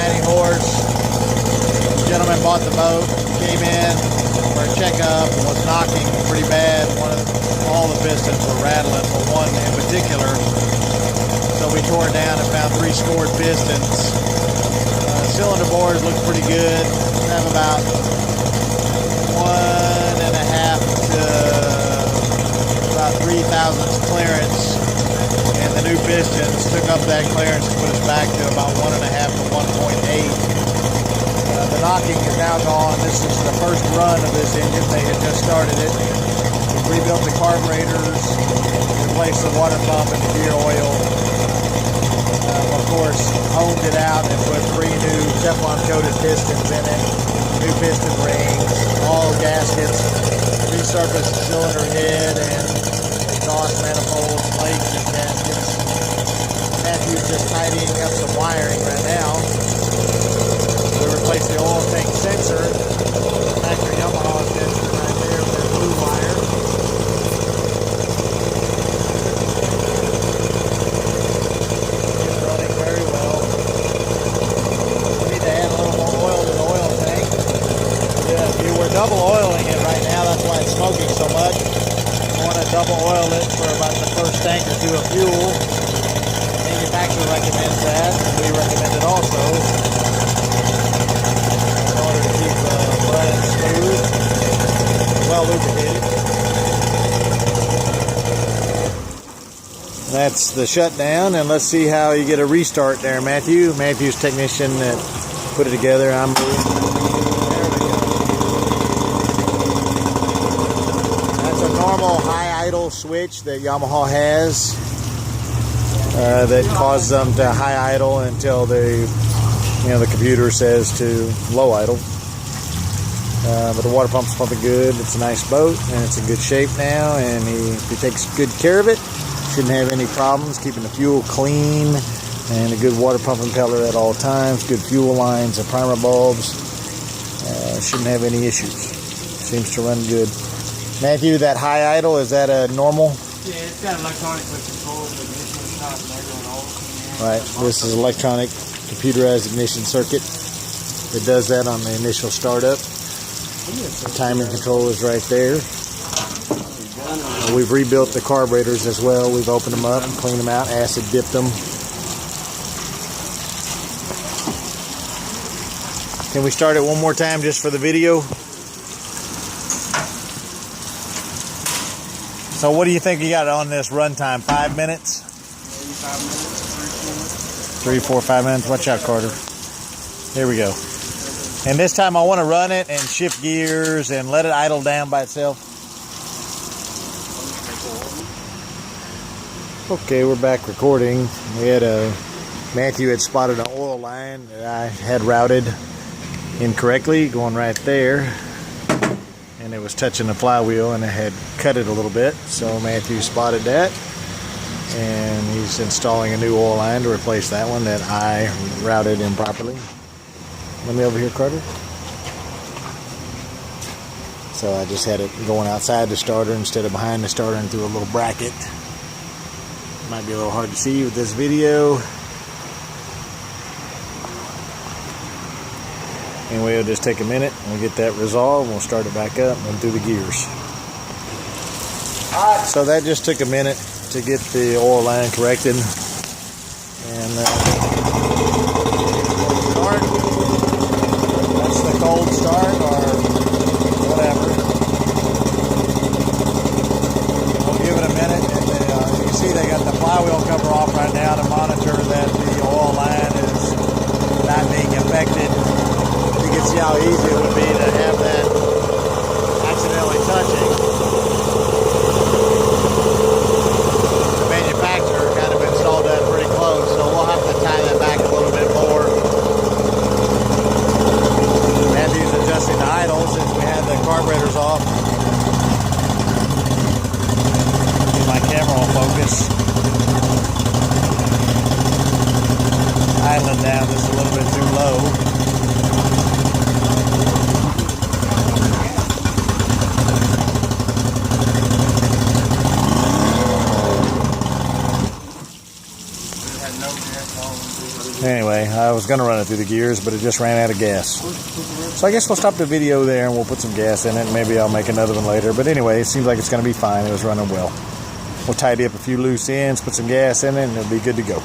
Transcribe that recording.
riding horse. The gentleman bought the boat, came in for a checkup, and was knocking pretty bad. All the pistons were rattling, but one in particular. So we tore it down and found 3 scored pistons. Cylinder bores look pretty good. Have about 1.5 to about 3 thousandths clearance, and the new pistons took up that clearance and put us back to about 1.5 to 1.8. The knocking is now gone. This is the first run of this engine. They had just started it. We rebuilt the carburetors, replaced the water pump and the gear oil. Of course, honed it out and put 3 new Teflon coated pistons in it, new piston rings, all gaskets, resurfaced cylinder head and exhaust manifolds, plates and gaskets. Matthew's just tidying up some wiring right now. We replaced the oil tank sensor, factory Yamaha sensor right there with their blue wire. Double oiling it right now, that's why it's smoking so much. I want to double oil it for about the first tank or 2 of fuel. The manufacturer recommends that, and we recommend it also in order to keep the blend smooth, well lubricated. That's the shutdown, and let's see how you get a restart there, Matthew. Matthew's technician that put it together. I'm normal high idle switch that Yamaha has that causes them to high idle until the computer says to low idle. But the water pump's pumping good. It's a nice boat and it's in good shape now, and he takes good care of it. Shouldn't have any problems keeping the fuel clean, and a good water pump impeller at all times, good fuel lines and primer bulbs. Shouldn't have any issues. Seems to run good. Matthew, that high idle, is that a normal? Yeah, it's got electronically controlled ignition shot and everything all. Right, this is electronic computerized ignition circuit. It does that on the initial startup. The timing control is right there. We've rebuilt the carburetors as well. We've opened them up and cleaned them out, acid dipped them. Can we start it one more time just for the video? So what do you think you got on this runtime? 5 minutes? Maybe 5 minutes, 3, 4, 5 minutes. Watch out, Carter. Here we go. And this time I want to run it and shift gears and let it idle down by itself. Okay, we're back recording. Matthew had spotted an oil line that I had routed incorrectly, going right there. And it was touching the flywheel and it had cut it a little bit, so Matthew spotted that, and he's installing a new oil line to replace that one that I routed improperly. Let me over here, Carter. So I just had it going outside the starter instead of behind the starter and through a little bracket. Might be a little hard to see with this video. Anyway, it'll just take a minute. We'll get that resolved. We'll start it back up and do the gears. Alright, so that just took a minute to get the oil line corrected. And start. That's the cold start or whatever. We'll give it a minute. And you can see they got the flywheel cover off right now to monitor that the oil line is not being affected. You can see how easy it would be to have that accidentally touching. The manufacturer kind of installed that pretty close, so we'll have to tie that back a little bit more. Matthew's adjusting the idle since we had the carburetors off. Get my camera on focus. Idling down just a little bit too low. Anyway, I was going to run it through the gears, but it just ran out of gas. So I guess we'll stop the video there and we'll put some gas in it. Maybe I'll make another one later. But anyway, it seems like it's going to be fine. It was running well. We'll tidy up a few loose ends, put some gas in it, and it'll be good to go.